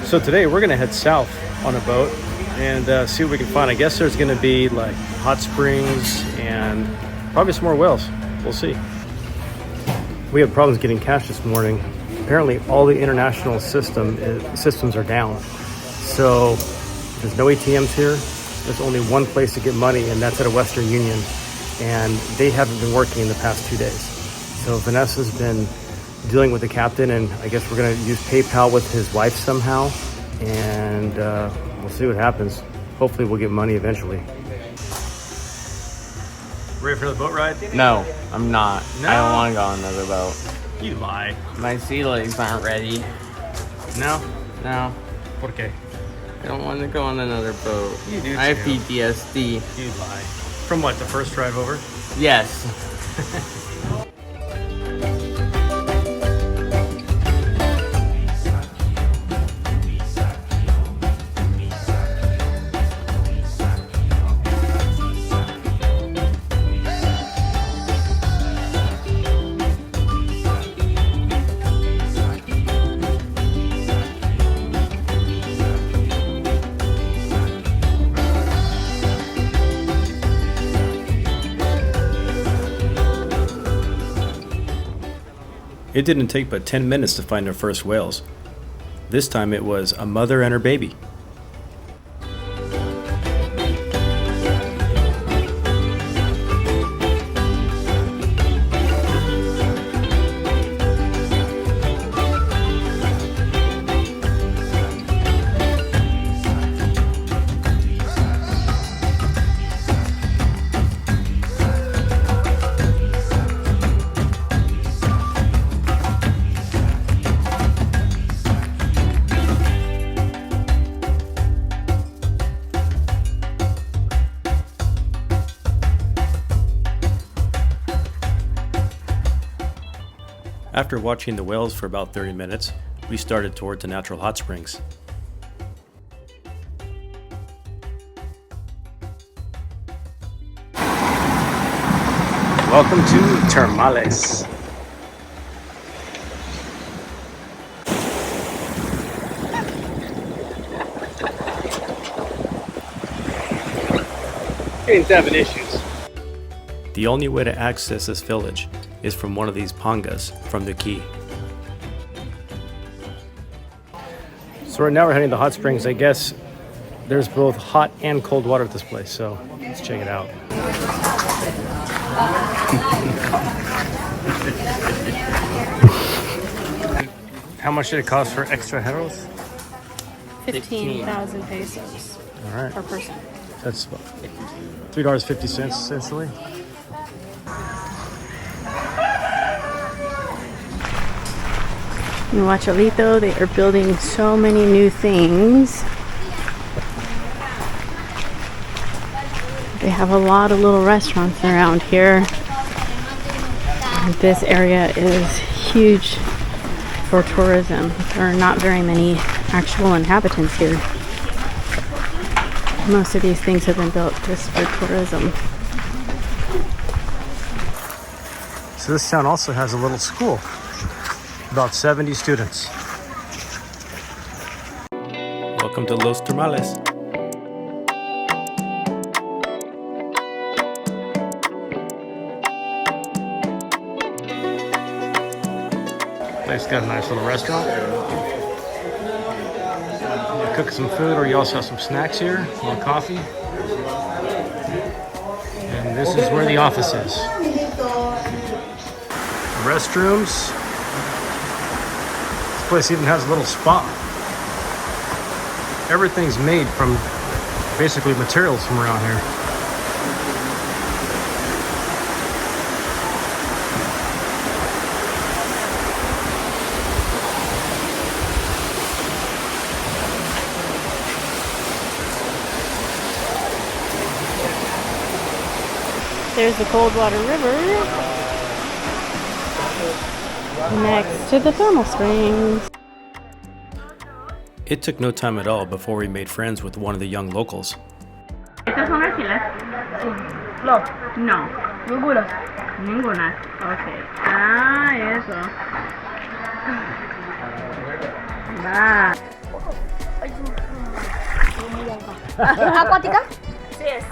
So today we're gonna head south on a boat and see what we can find. I guess there's gonna be like hot springs and probably some more whales. We'll see. We had problems getting cash this morning. Apparently all the international systems are down. So there's no ATMs here. There's only one place to get money, and that's at a Western Union. And they haven't been working in the past 2 days. So Vanessa's been dealing with the captain, and I guess we're gonna use PayPal with his wife somehow. And we'll see what happens. Hopefully we'll get money eventually. Ready for the boat ride? No, I'm not. No? I don't want to go on another boat. You lie. My sea legs aren't ready. No? No. ¿Por qué? I don't want to go on another boat. You do I have too. PTSD. You lie. From what, the first drive over? Yes. It didn't take but 10 minutes to find our first whales. This time it was a mother and her baby. After watching the whales for about 30 minutes, we started towards the natural hot springs. Welcome to Termales. Ain't having issues. The only way to access this village is from one of these pangas from Nuquí. So right now we're heading to hot springs. I guess there's both hot and cold water at this place, so let's check it out. How much did it cost for extra heros? 15,000 pesos All right, per person. that's about $3.50 essentially. In Huachalito, they are building so many new things. They have a lot of little restaurants around here. This area is huge for tourism. There are not very many actual inhabitants here. Most of these things have been built just for tourism. So this town also has a little school. About 70 students. Welcome to Los Termales. Place got a nice little restaurant. You cook some food, or you also have some snacks here, a little coffee. And this is where the office is. Restrooms. This place even has a little spa. Everything's made from basically materials from around here. There's the Coldwater River next to the thermal springs. It took no time at all before we made friends with one of the young locals. ¿Estas son argilas? No, No, ninguna. ninguna. Ok. Ah, eso. Va. acuática? Sí es.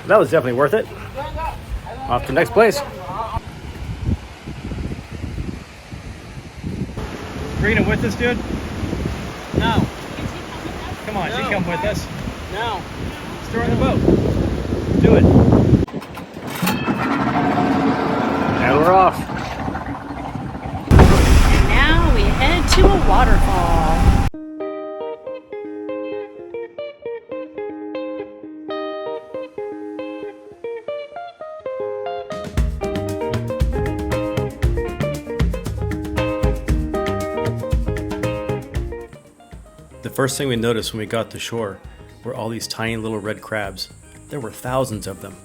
That was definitely worth it. Off to the next place. Bringing it with us, dude? No. Come on, you come with us. No. Let's throw her in the boat. Do it. And we're off. And now we head to a waterfall. The first thing we noticed when we got to shore were all these tiny little red crabs. There were thousands of them.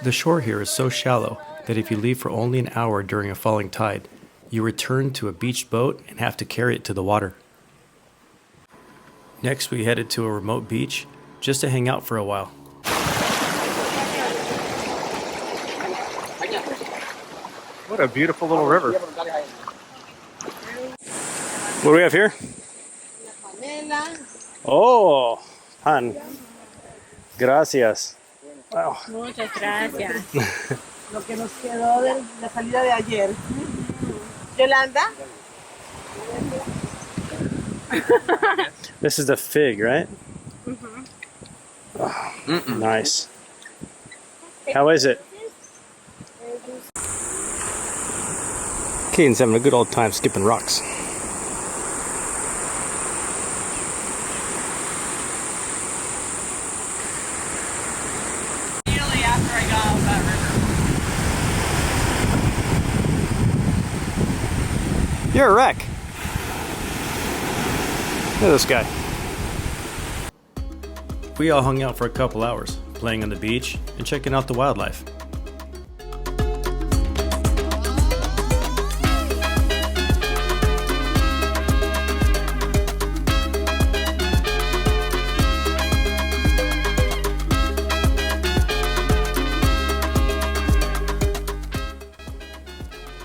The shore here is so shallow that if you leave for only an hour during a falling tide, you return to a beached boat and have to carry it to the water. Next, we headed to a remote beach just to hang out for a while. What a beautiful little river. What do we have here? Oh, pan. Gracias. Wow. Muchas gracias. Lo que nos quedó de la salida de ayer. Yolanda. This is the fig, right? Mm-hmm. Oh, nice. How is it? Caden's having a good old time skipping rocks. Immediately after I got out of that river. You're a wreck. Look at this guy. We all hung out for a couple hours, playing on the beach and checking out the wildlife.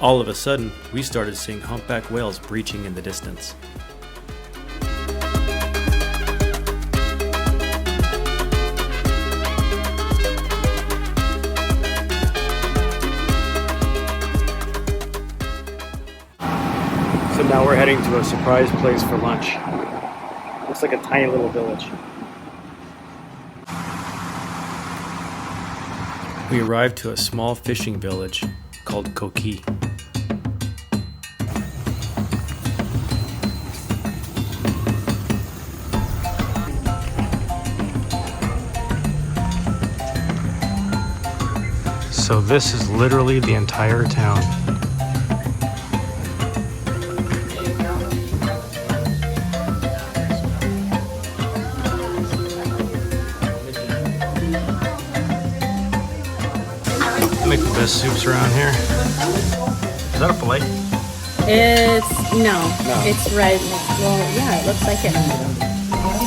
All of a sudden, we started seeing humpback whales breaching in the distance. So now we're heading to a surprise place for lunch. Looks like a tiny little village. We arrived to a small fishing village called Koki. So this is literally the entire town. They make the best soups around here. Is that a fillet? It's no, it's red. Well, yeah, it looks like it.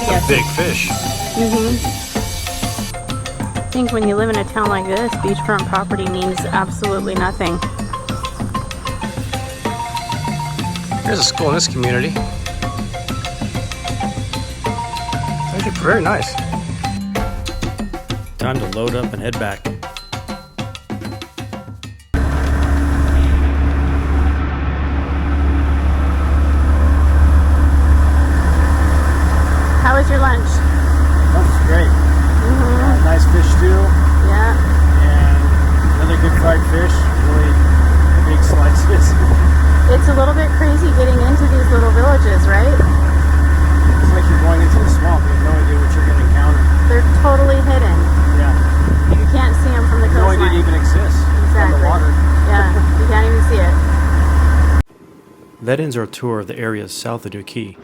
Yes. Big fish. I think when you live in a town like this, beachfront property means absolutely nothing. There's a school in this community. Actually, very nice. Time to load up and head back. How was your lunch? That was great. Nice fish stew Yeah. and another good fried fish. Really big slices. It's a little bit crazy getting into these little villages, right? It's like you're going into the swamp. You have no idea what you're going to encounter. They're totally hidden. Yeah. You can't see them from the No idea it coastline. even exists. Exactly. On the water. Yeah, you can't even see it. That ends our tour of the areas south of Nuquí.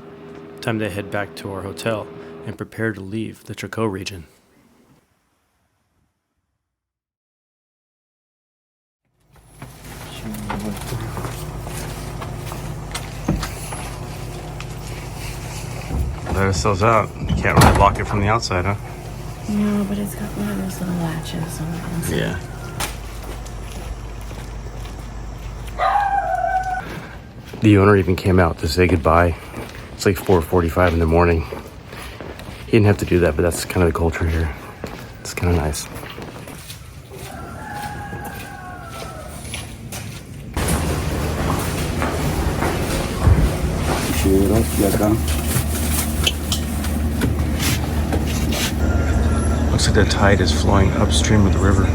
Time to head back to our hotel and prepare to leave the Chocó region. Let ourselves out. Can't really lock it from the outside, huh? No, but it's got one of those little latches on the inside. Yeah. The owner even came out to say goodbye. It's like 4:45 in the morning. He didn't have to do that, but that's kind of the culture here. It's kind of nice. Looks like the tide is flowing upstream of the river.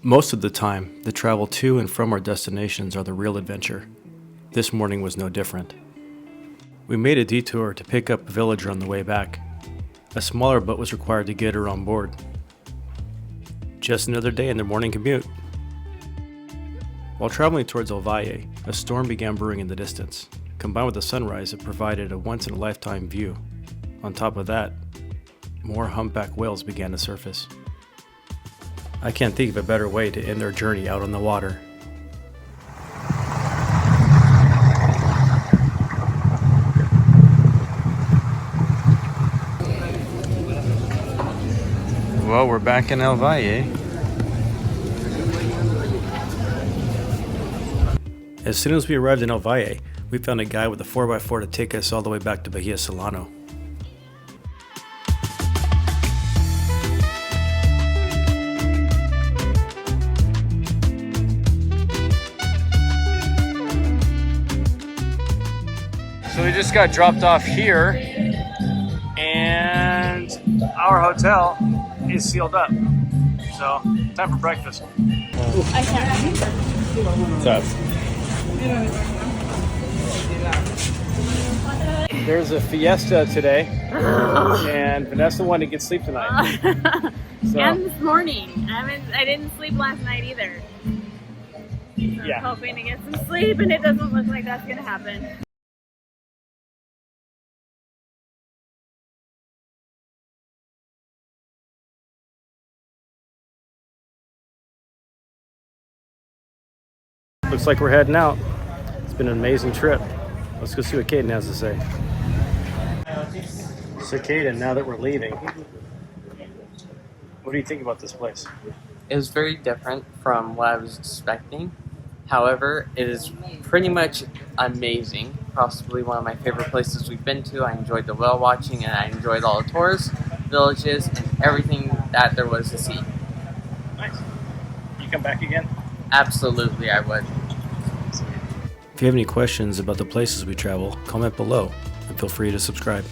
Most of the time, the travel to and from our destinations are the real adventure. This morning was no different. We made a detour to pick up a villager on the way back. A smaller boat was required to get her on board. Just another day in the morning commute. While traveling towards El Valle, a storm began brewing in the distance. Combined with the sunrise, it provided a once-in-a-lifetime view. On top of that, more humpback whales began to surface. I can't think of a better way to end our journey out on the water. Well, we're back in El Valle. As soon as we arrived in El Valle, we found a guy with a 4x4 to take us all the way back to Bahia Solano. So we just got dropped off here, and our hotel is sealed up. So, time for breakfast. What's up? There's a fiesta today, and Vanessa wanted to get sleep tonight. So, And this morning. I didn't sleep last night either. So yeah. I'm hoping to get some sleep, and it doesn't look like that's gonna happen. Looks like we're heading out. It's been an amazing trip. Let's go see what Caden has to say. So Caden, now that we're leaving, what do you think about this place? It was very different from what I was expecting. However, it is pretty much amazing. Possibly one of my favorite places we've been to. I enjoyed the whale watching, and I enjoyed all the tours, villages, and everything that there was to see. Nice. You come back again? Absolutely, I would. If you have any questions about the places we travel, comment below and feel free to subscribe.